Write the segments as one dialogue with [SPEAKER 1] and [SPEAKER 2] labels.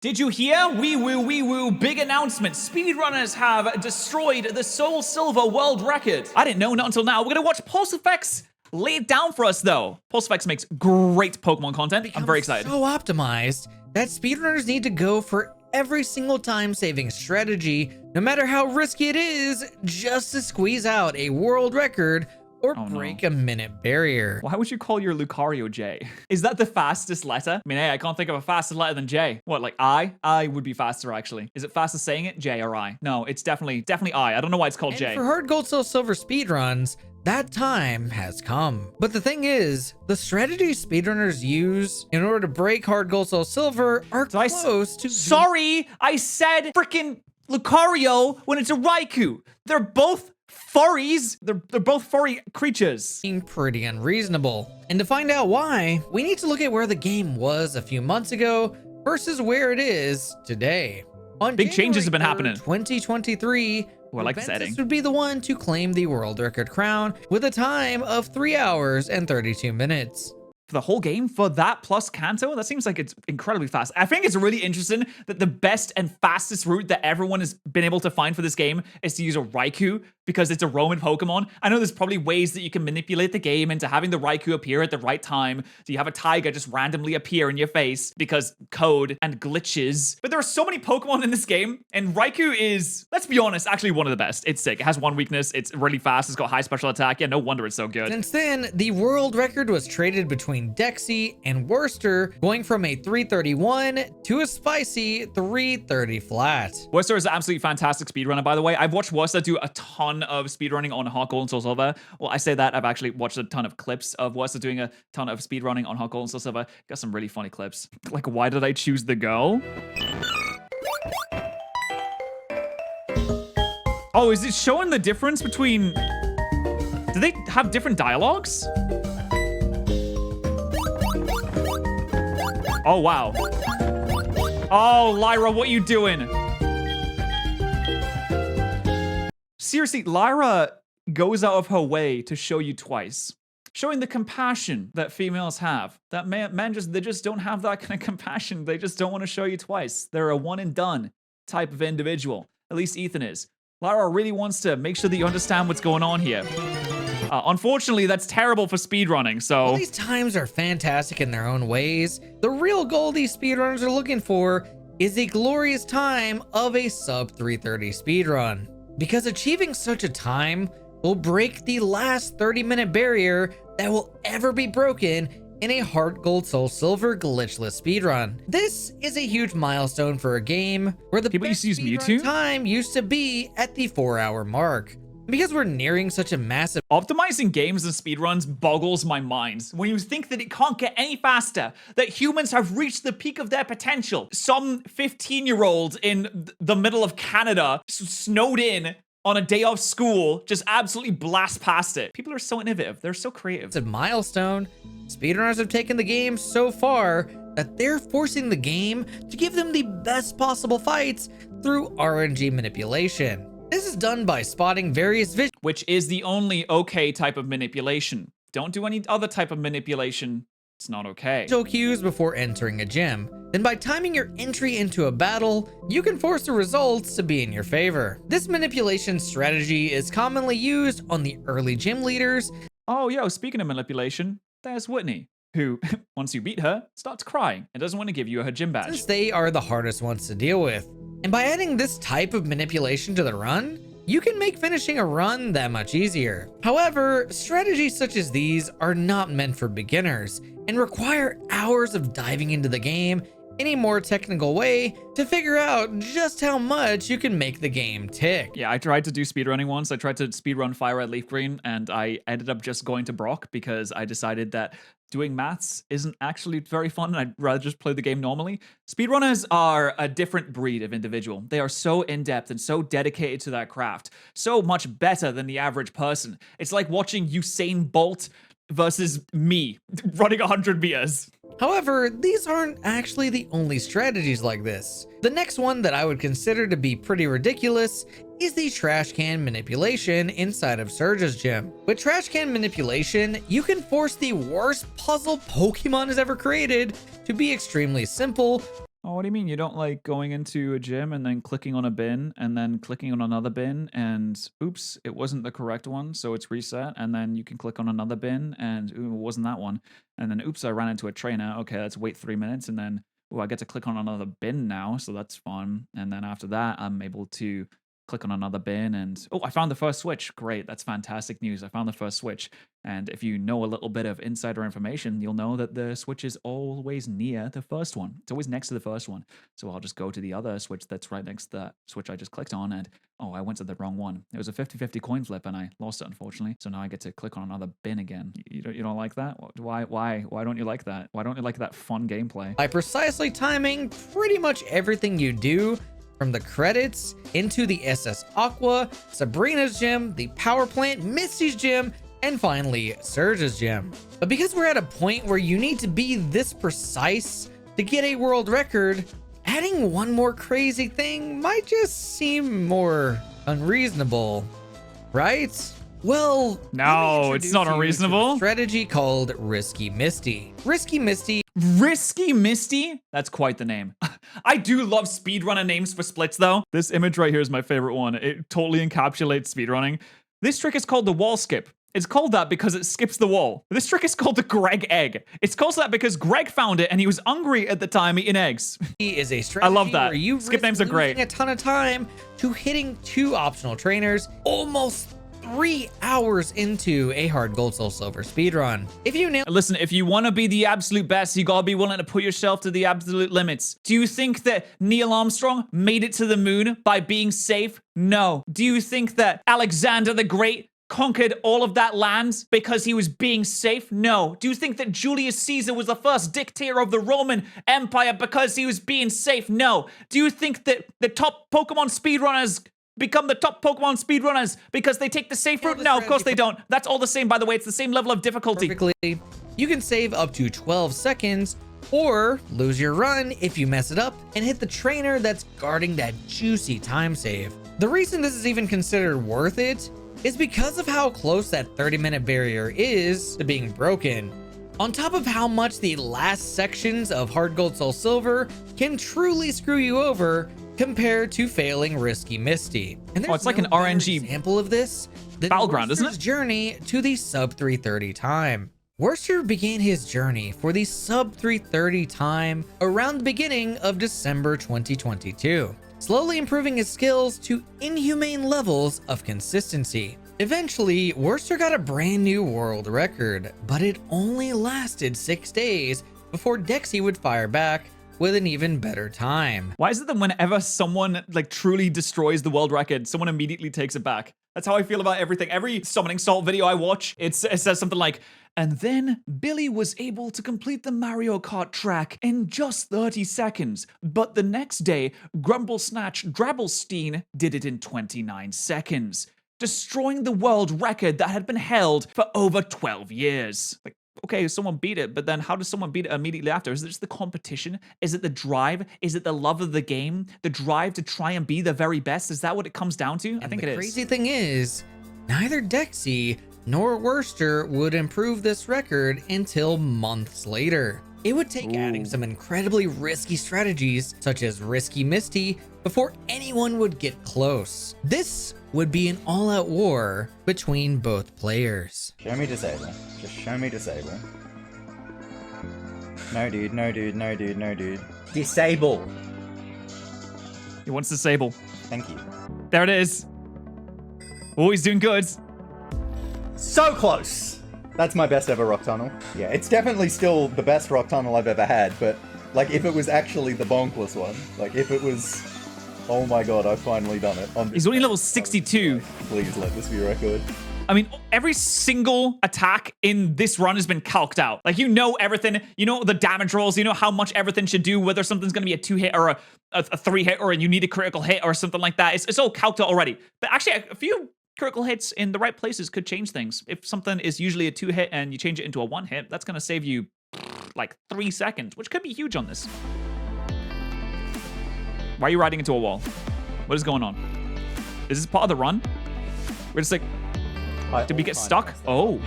[SPEAKER 1] Did you hear? Wee woo, big announcement. Speedrunners have destroyed the SoulSilver world record. I didn't know, not until now. We're gonna watch Pulse Effects lay it down for us though. Pulse Effects makes great Pokemon content. I'm very excited.
[SPEAKER 2] So optimized that speedrunners need to go for every single time saving strategy, no matter how risky it is, just to squeeze out a world record or break a minute barrier.
[SPEAKER 1] Why would you call your Lucario J? Is that the fastest letter? I mean, hey, I can't think of a faster letter than J. What, like I? I would be faster, actually. Is it faster saying it? J or I? No, it's definitely I. I don't know why it's called J.
[SPEAKER 2] For hard gold, soul, silver speedruns, that time has come. But the thing is, the strategies speedrunners use in order to break hard gold, soul, silver are close to...
[SPEAKER 1] Sorry, I said freaking Lucario when it's a Raikou. They're both furries. They're both furry creatures.
[SPEAKER 2] Being pretty unreasonable. And to find out why, we need to look at where the game was a few months ago versus where it is today. On
[SPEAKER 1] Big changes have been happening.
[SPEAKER 2] 2023,
[SPEAKER 1] I like this editing.
[SPEAKER 2] would be the one to claim the world record crown with a time of 3 hours and 32 minutes.
[SPEAKER 1] For the whole game, for that plus Kanto, that seems like it's incredibly fast. I think it's really interesting that the best and fastest route that everyone has been able to find for this game is to use a Raikou because it's a roaming Pokemon. I know there's probably ways that you can manipulate the game into having the Raikou appear at the right time. So you have a Tiger just randomly appear in your face because code and glitches. But there are so many Pokemon in this game, and Raikou is, let's be honest, actually one of the best. It's sick. It has one weakness. It's really fast. It's got high special attack. Yeah, no wonder it's so good.
[SPEAKER 2] Since then, the world record was traded between Dexy and Worcester, going from a 331 to a spicy 330 flat.
[SPEAKER 1] Worcester is an absolutely fantastic speedrunner, by the way. I've watched Worcester do a ton of speedrunning on Hot Gold and SoulSilver. Well, I say that, I've actually watched a ton of clips of Worcester doing a ton of speedrunning on Hot Gold and SoulSilver. Got some really funny clips. Like, why did I choose the girl? Oh, is it showing the difference between... Do they have different dialogues? Oh, wow. Oh, Lyra, what you doing? Seriously, Lyra goes out of her way to show you twice. Showing the compassion that females have. That men they just don't have that kind of compassion. They just don't want to show you twice. They're a one and done type of individual. At least Ethan is. Lyra really wants to make sure that you understand what's going on here. Unfortunately, that's terrible for speedrunning, so...
[SPEAKER 2] All these times are fantastic in their own ways. The real goal these speedrunners are looking for is a glorious time of a sub 330 speedrun. Because achieving such a time will break the last 30-minute barrier that will ever be broken in a Heart Gold Soul Silver glitchless speedrun. This is a huge milestone for a game where the
[SPEAKER 1] people used to use Mewtwo
[SPEAKER 2] time used to be at the 4-hour mark. Because we're nearing such a massive...
[SPEAKER 1] Optimizing games and speedruns boggles my mind. When you think that it can't get any faster, that humans have reached the peak of their potential. Some 15-year-old in the middle of Canada, snowed in on a day off school, just absolutely blast past it. People are so innovative. They're so creative.
[SPEAKER 2] It's a milestone. Speedrunners have taken the game so far that they're forcing the game to give them the best possible fights through RNG manipulation. This is done by spotting various visions,
[SPEAKER 1] which is the only okay type of manipulation. Don't do any other type of manipulation. It's not okay.
[SPEAKER 2] Cues before entering a gym. Then by timing your entry into a battle, you can force the results to be in your favor. This manipulation strategy is commonly used on the early gym leaders.
[SPEAKER 1] Oh, yo, speaking of manipulation, there's Whitney, who, once you beat her, starts crying and doesn't want to give you her gym badge.
[SPEAKER 2] Since they are the hardest ones to deal with. And by adding this type of manipulation to the run, you can make finishing a run that much easier. However, strategies such as these are not meant for beginners and require hours of diving into the game in a more technical way to figure out just how much you can make the game tick.
[SPEAKER 1] Yeah, I tried to do speedrunning once. I tried to speedrun Fire Red Leaf Green, and I ended up just going to Brock because I decided that doing maths isn't actually very fun, and I'd rather just play the game normally. Speedrunners are a different breed of individual. They are so in-depth and so dedicated to that craft, so much better than the average person. It's like watching Usain Bolt versus me running 100 meters.
[SPEAKER 2] However, these aren't actually the only strategies like this. The next one that I would consider to be pretty ridiculous is the trash can manipulation inside of Surge's gym. With trash can manipulation, you can force the worst puzzle Pokemon has ever created to be extremely simple
[SPEAKER 1] Oh, what do you mean? You don't like going into a gym and then clicking on a bin and then clicking on another bin and oops, it wasn't the correct one, so it's reset. And then you can click on another bin and ooh, it wasn't that one. And then oops, I ran into a trainer. Okay, let's wait 3 minutes and then ooh, I get to click on another bin now, so that's fun. And then after that, I'm able to click on another bin and oh, I found the first switch. Great, that's fantastic news. I found the first switch. And if you know a little bit of insider information, you'll know that the switch is always near the first one. It's always next to the first one. So I'll just go to the other switch that's right next to that switch I just clicked on and oh, I went to the wrong one. It was a 50-50 coin flip and I lost it, unfortunately. So now I get to click on another bin again. You don't like that? Why don't you like that? Why don't you like that fun gameplay?
[SPEAKER 2] By precisely timing pretty much everything you do, from the credits into the SS Aqua, Sabrina's gym, the power plant, Misty's gym, and finally Surge's gym. But because we're at a point where you need to be this precise to get a world record, adding one more crazy thing might just seem more unreasonable, right? Well,
[SPEAKER 1] no, it's not unreasonable.
[SPEAKER 2] Strategy called Risky Misty. Risky Misty.
[SPEAKER 1] Risky Misty? That's quite the name. I do love speedrunner names for splits though. This image right here is my favorite one. It totally encapsulates speedrunning. This trick is called the wall skip. It's called that because it skips the wall. This trick is called the Greg egg. It's called that because Greg found it and he was hungry at the time eating eggs.
[SPEAKER 2] Is a strategy
[SPEAKER 1] I love that.
[SPEAKER 2] Where you
[SPEAKER 1] skip names are great.
[SPEAKER 2] A ton of time to hitting 2 optional trainers almost 3 hours into a hard gold soul silver speedrun. If you nail—
[SPEAKER 1] Listen, if you want to be the absolute best, you gotta be willing to put yourself to the absolute limits. Do you think that Neil Armstrong made it to the moon by being safe? No. Do you think that Alexander the Great conquered all of that land because he was being safe? No. Do you think that Julius Caesar was the first dictator of the Roman Empire because he was being safe? No. Do you think that the top Pokemon speedrunners become the top Pokemon speedrunners because they take the safe route? No, of course they don't. That's all the same, by the way. It's the same level of difficulty.
[SPEAKER 2] Perfectly. You can save up to 12 seconds or lose your run if you mess it up and hit the trainer that's guarding that juicy time save. The reason this is even considered worth it is because of how close that 30-minute barrier is to being broken. On top of how much the last sections of Hard Gold Soul Silver can truly screw you over compared to failing Risky Misty. And
[SPEAKER 1] it's like an RNG
[SPEAKER 2] example of this, the
[SPEAKER 1] battleground, isn't it?
[SPEAKER 2] Journey to the sub 330 time. Worcester began his journey for the sub 330 time around the beginning of December 2022, slowly improving his skills to inhumane levels of consistency. Eventually, Worcester got a brand new world record, but it only lasted 6 days before Dexy would fire back with an even better time.
[SPEAKER 1] Why is it that whenever someone like truly destroys the world record, someone immediately takes it back? That's how I feel about everything. Every summoning salt video I watch, it says something like, and then Billy was able to complete the Mario Kart track in just 30 seconds. But the next day, Grumble Snatch Drabblestein did it in 29 seconds, destroying the world record that had been held for over 12 years. Like, okay, someone beat it, but then how does someone beat it immediately after? Is it just the competition? Is it the drive? Is it the love of the game? The drive to try and be the very best? Is that what it comes down to? I think it is.
[SPEAKER 2] The crazy thing is, neither Dexy nor Worcester would improve this record until months later. It would take adding some incredibly risky strategies, such as Risky Misty, before anyone would get close. This would be an all-out war between both players.
[SPEAKER 3] Show me disable. Just show me disable. No dude, no dude, no dude, no dude. Disable!
[SPEAKER 1] He wants disable.
[SPEAKER 3] Thank you.
[SPEAKER 1] There it is. Oh, he's doing good.
[SPEAKER 3] So close! That's my best ever rock tunnel. Yeah, it's definitely still the best rock tunnel I've ever had, but like if it was actually the bonkless one, like if it was, oh my god, I've finally done it.
[SPEAKER 1] He's only level 62.
[SPEAKER 3] Please let this be a record.
[SPEAKER 1] I mean, every single attack in this run has been calced out. Like, you know everything. You know the damage rolls. You know how much everything should do, whether something's going to be a 2-hit or a 3-hit or you need a critical hit or something like that. It's all calced out already. But actually, a few critical hits in the right places could change things. If something is usually a 2-hit and you change it into a 1-hit, that's going to save you like 3 seconds, which could be huge on this. Why are you riding into a wall? What is going on? Is this part of the run? We're just like, did we get stuck? Oh.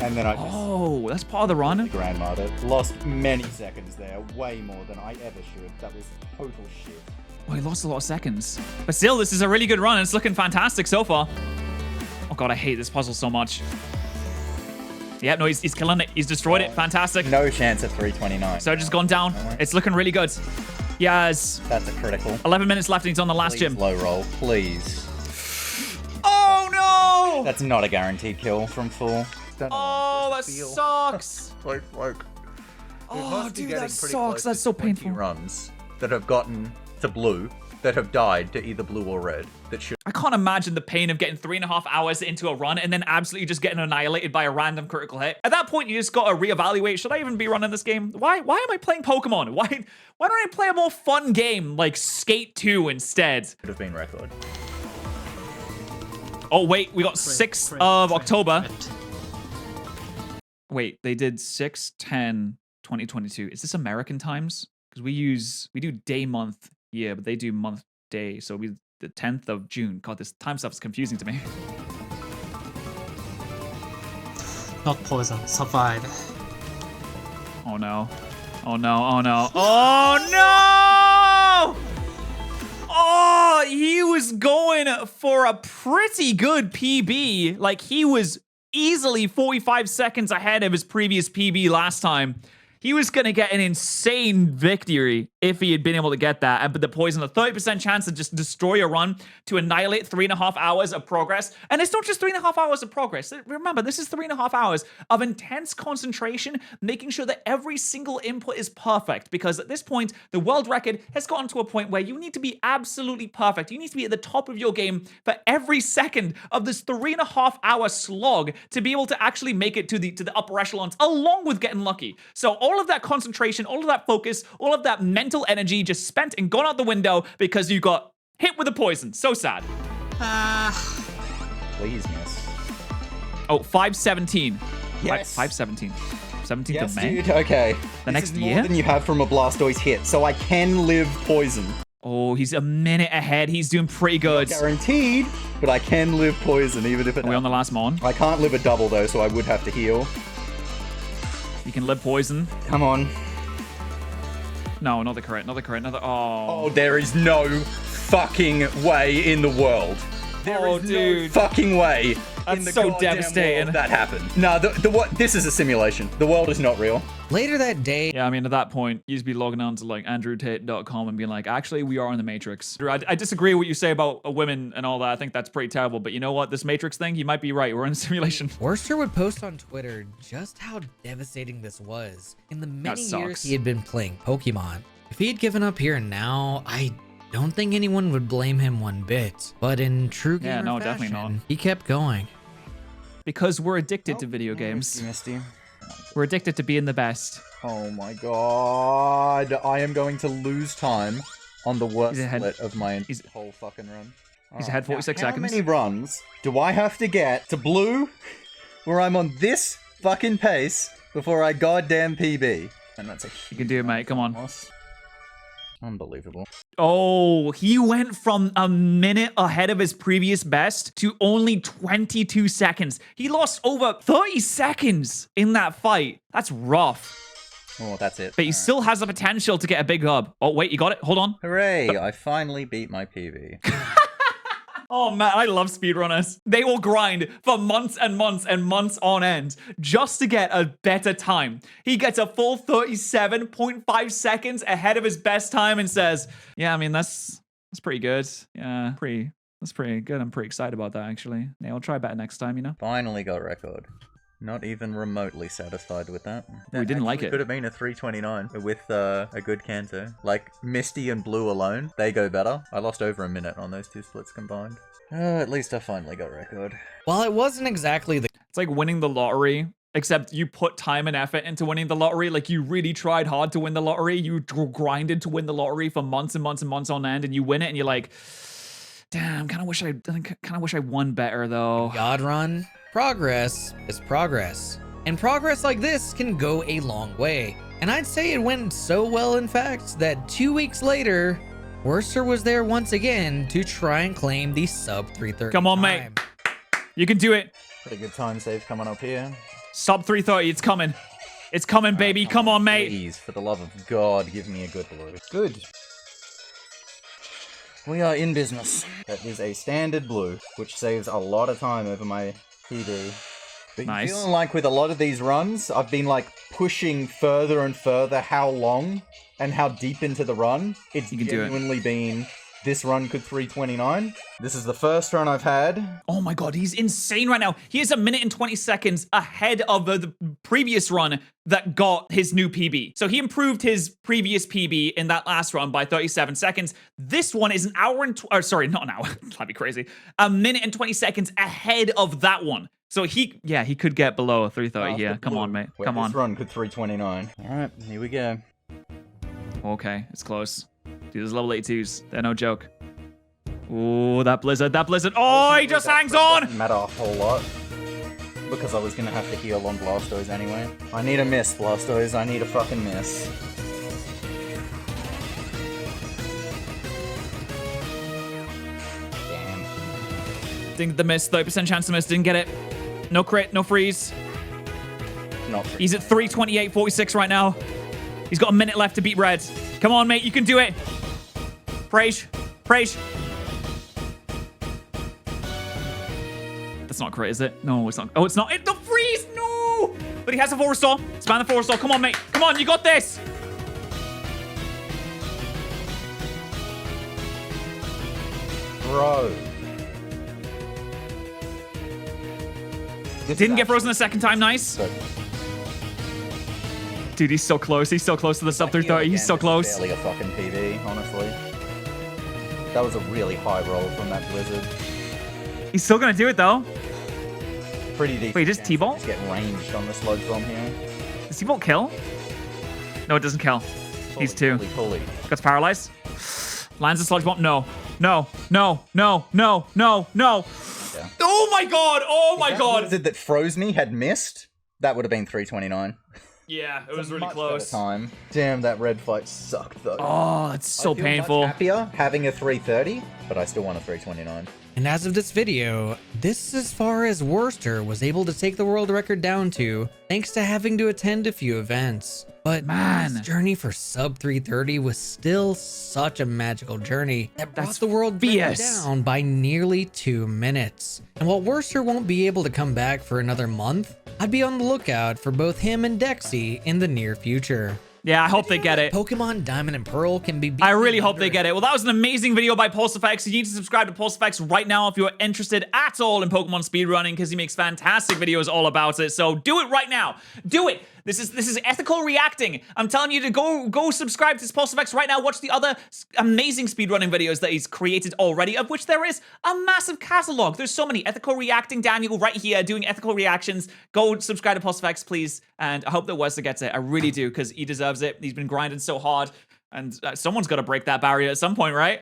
[SPEAKER 3] And then I just
[SPEAKER 1] Oh, that's part of the run.
[SPEAKER 3] grandmother. Lost many seconds there, way more than I ever should. That was total shit.
[SPEAKER 1] Oh, he lost a lot of seconds. But still, this is a really good run. It's looking fantastic so far. Oh god, I hate this puzzle so much. Yep, no, he's killing it. He's destroyed it. Fantastic.
[SPEAKER 3] No chance at 329.
[SPEAKER 1] Surge has gone down. It's looking really good. Yes.
[SPEAKER 3] That's a critical.
[SPEAKER 1] 11 minutes left and he's on the last
[SPEAKER 3] Please
[SPEAKER 1] gym.
[SPEAKER 3] low roll, please.
[SPEAKER 1] Oh no!
[SPEAKER 3] That's not a guaranteed kill from full.
[SPEAKER 1] Oh, that sucks.
[SPEAKER 4] Like,
[SPEAKER 1] Oh, dude, that sucks. That's so painful.
[SPEAKER 3] Runs that have gotten to blue, that have died to either blue or red. That should.
[SPEAKER 1] I can't imagine the pain of getting 3.5 hours into a run and then absolutely just getting annihilated by a random critical hit. At that point, you just gotta reevaluate. Should I even be running this game? Why am I playing Pokemon? Why don't I play a more fun game like Skate 2 instead?
[SPEAKER 3] Could have been record.
[SPEAKER 1] Oh wait, we got 6th of October. Wait, they did 6/10/2022. Is this American times? Because we do day, month, year, but they do month, day. So we the 10th of June. God, this time stuff is confusing to me.
[SPEAKER 4] not poison. Survive.
[SPEAKER 1] Oh no. Oh no. Oh no. Oh no! Oh, he was going for a pretty good PB. Like, he was easily 45 seconds ahead of his previous PB last time. He was going to get an insane victory if he had been able to get that. But the poison, a 30% chance to just destroy a run, to annihilate 3.5 hours of progress. And it's not just 3.5 hours of progress. Remember, this is 3.5 hours of intense concentration, making sure that every single input is perfect. Because at this point, the world record has gotten to a point where you need to be absolutely perfect. You need to be at the top of your game for every second of this 3.5 hour slog to be able to actually make it to the upper echelons, along with getting lucky. So all of that concentration, all of that focus, all of that mental energy just spent and gone out the window because you got hit with a poison. So sad.
[SPEAKER 3] Please miss.
[SPEAKER 1] Oh, 5/17.
[SPEAKER 3] Yes.
[SPEAKER 1] 5/17. 17th
[SPEAKER 3] Yes,
[SPEAKER 1] of May.
[SPEAKER 3] dude. Okay.
[SPEAKER 1] The next
[SPEAKER 3] this is more
[SPEAKER 1] year?
[SPEAKER 3] than you have from a Blastoise hit, so I can live poison.
[SPEAKER 1] Oh, he's a minute ahead. He's doing pretty good.
[SPEAKER 3] Guaranteed, but I can live poison even if it.
[SPEAKER 1] Are we on the last mon?
[SPEAKER 3] I can't live a double though, so I would have to heal.
[SPEAKER 1] You can live poison.
[SPEAKER 3] Come on.
[SPEAKER 1] No, not the crit. Not the crit. Not the. Oh.
[SPEAKER 3] Oh, there is no fucking way in the world. There
[SPEAKER 1] Oh,
[SPEAKER 3] is
[SPEAKER 1] dude.
[SPEAKER 3] no fucking way.
[SPEAKER 1] That's
[SPEAKER 3] in the
[SPEAKER 1] so
[SPEAKER 3] goddamn
[SPEAKER 1] devastating.
[SPEAKER 3] world that happened. No, this is a simulation. The world is not real.
[SPEAKER 2] Later that day,
[SPEAKER 1] Yeah, I mean, at that point, you'd be logging on to like andrewtate.com and being like, actually, we are in the Matrix. I disagree with what you say about women and all that. I think that's pretty terrible. But you know what? This Matrix thing, you might be right. We're in a simulation.
[SPEAKER 2] Worcester would post on Twitter just how devastating this was in the many years
[SPEAKER 1] sucks.
[SPEAKER 2] he had been playing Pokemon. If he had given up here and now, I don't think anyone would blame him one bit. But in true gamer
[SPEAKER 1] no,
[SPEAKER 2] fashion,
[SPEAKER 1] definitely not.
[SPEAKER 2] he kept going.
[SPEAKER 1] Because we're addicted to video games.
[SPEAKER 3] Misty.
[SPEAKER 1] We're addicted to being the best.
[SPEAKER 3] Oh my god. I am going to lose time on the worst
[SPEAKER 1] He's ahead.
[SPEAKER 3] split of my
[SPEAKER 1] He's-
[SPEAKER 3] whole fucking run.
[SPEAKER 1] He's ahead 46
[SPEAKER 3] How
[SPEAKER 1] seconds.
[SPEAKER 3] many runs do I have to get to blue where I'm on this fucking pace before I goddamn PB? And that's a huge
[SPEAKER 1] You can do it, mate. Come on.
[SPEAKER 3] loss. Unbelievable.
[SPEAKER 1] Oh, he went from a minute ahead of his previous best to only 22 seconds. He lost over 30 seconds in that fight. That's rough.
[SPEAKER 3] Oh, that's it.
[SPEAKER 1] But he still has the potential to get a big hub. Oh, wait, you got it? Hold on.
[SPEAKER 3] Hooray, I finally beat my PB.
[SPEAKER 1] Oh man, I love speedrunners. They will grind for months and months and months on end just to get a better time. He gets a full 37.5 seconds ahead of his best time and says, yeah, I mean, that's pretty good. Yeah, that's pretty good. I'm pretty excited about that, actually. Yeah, I'll try better next time, you know?
[SPEAKER 3] Finally got record. Not even remotely satisfied with that.
[SPEAKER 1] We didn't like it.
[SPEAKER 3] Could have been a 329 with a good Kanto. Like, Misty and Blue alone, they go better. I lost over a minute on those two splits combined. At least I finally got record.
[SPEAKER 2] While it wasn't exactly the
[SPEAKER 1] It's like winning the lottery, except you put time and effort into winning the lottery. Like, you really tried hard to win the lottery. You grinded to win the lottery for months and months and months on end, and you win it, and you're like, damn, kind of wish I won better, though.
[SPEAKER 2] God run, progress is progress. And progress like this can go a long way. And I'd say it went so well, in fact, that 2 weeks later, Worcester was there once again to try and claim the sub 330
[SPEAKER 1] Come on,
[SPEAKER 2] time.
[SPEAKER 1] mate. You can do it.
[SPEAKER 3] Pretty good time save coming up here.
[SPEAKER 1] Sub 330, it's coming. It's coming, baby. Come on, mate.
[SPEAKER 3] Please, for the love of God, give me a good blue. Good. We are in business. That is a standard blue, which saves a lot of time over my PB. But
[SPEAKER 1] Nice.
[SPEAKER 3] feeling like with a lot of these runs, I've been like pushing further and further how long and how deep into the run. It's
[SPEAKER 1] You can do it.
[SPEAKER 3] genuinely been, this run could 329. This is the first run I've had.
[SPEAKER 1] Oh my god, he's insane right now. He is a minute and 20 seconds ahead of the previous run that got his new PB. So he improved his previous PB in that last run by 37 seconds. This one is an hour and... sorry, not an hour. That'd be crazy. A minute and 20 seconds ahead of that one. So he could get below 330
[SPEAKER 3] After
[SPEAKER 1] here. Come
[SPEAKER 3] blue,
[SPEAKER 1] on, mate.
[SPEAKER 3] where
[SPEAKER 1] Come on.
[SPEAKER 3] This run could 329. Alright, here we go.
[SPEAKER 1] Okay, it's close. Dude, those level 82s, they're no joke. Ooh, that blizzard, that blizzard. Oh, he just hangs on!
[SPEAKER 3] Doesn't matter a whole lot. Because I was gonna have to heal on Blastoise anyway. I need a miss, Blastoise. I need a fucking miss. Damn.
[SPEAKER 1] Didn't get the miss, 30% chance to miss, didn't get it. No crit, no freeze.
[SPEAKER 3] Not
[SPEAKER 1] He's at 328.46 right now. He's got a minute left to beat Red. Come on, mate, you can do it. Praise, praise. That's not crit, is it? No, it's not. Oh, it's not. It's the freeze, no! But he has a full restore. Span the full restore. Come on, mate. Come on, you got this.
[SPEAKER 3] Bro. This
[SPEAKER 1] Didn't
[SPEAKER 3] is
[SPEAKER 1] get frozen a second time, nice.
[SPEAKER 3] actually-
[SPEAKER 1] Dude, he's so close. He's so close to the sub 330. He's so
[SPEAKER 3] Again,
[SPEAKER 1] close.
[SPEAKER 3] this is barely a fucking PB, honestly. That was a really high roll from that Blizzard.
[SPEAKER 1] He's still gonna do it, though.
[SPEAKER 3] Pretty decent.
[SPEAKER 1] Wait, just
[SPEAKER 3] chance
[SPEAKER 1] T-ball?
[SPEAKER 3] to Just get ranged on the sludge bomb here.
[SPEAKER 1] Does T-Bolt kill? No, it doesn't kill. He's two.
[SPEAKER 3] Fully.
[SPEAKER 1] Gets paralyzed. Lands the sludge bomb. No. No. No. No. No. No. No.
[SPEAKER 3] Yeah.
[SPEAKER 1] Oh my god. Oh my
[SPEAKER 3] That
[SPEAKER 1] god.
[SPEAKER 3] Blizzard that froze me had missed, that would have been 329.
[SPEAKER 1] Yeah, it was really
[SPEAKER 3] Much
[SPEAKER 1] close.
[SPEAKER 3] better time. Damn, that red fight sucked though.
[SPEAKER 1] Oh, it's so
[SPEAKER 3] I feel
[SPEAKER 1] painful.
[SPEAKER 3] Much happier having a 330, but I still want a 329.
[SPEAKER 2] And as of this video, this is as far as Worcester was able to take the world record down to, thanks to having to attend a few events. But
[SPEAKER 1] Man.
[SPEAKER 2] this journey for sub 330 was still such a magical journey that brought
[SPEAKER 1] That's
[SPEAKER 2] the world record
[SPEAKER 1] fierce.
[SPEAKER 2] down by nearly 2 minutes. And while Worcester won't be able to come back for another month, I'd be on the lookout for both him and Dexy in the near future.
[SPEAKER 1] Yeah, I hope they get it.
[SPEAKER 2] Pokemon Diamond and Pearl can be beaten
[SPEAKER 1] I really
[SPEAKER 2] in
[SPEAKER 1] hope they
[SPEAKER 2] under-
[SPEAKER 1] get it. Well, that was an amazing video by PulseFX. You need to subscribe to PulseFX right now if you're interested at all in Pokemon speedrunning, because he makes fantastic videos all about it. So do it right now. Do it. This is ethical reacting. I'm telling you to go subscribe to PulseFX right now. Watch the other amazing speedrunning videos that he's created already, of which there is a massive catalog. There's so many. Ethical reacting Daniel right here doing ethical reactions. Go subscribe to PulseFX, please. And I hope that Wesley gets it. I really do, because he deserves it. He's been grinding so hard. And someone's got to break that barrier at some point, right?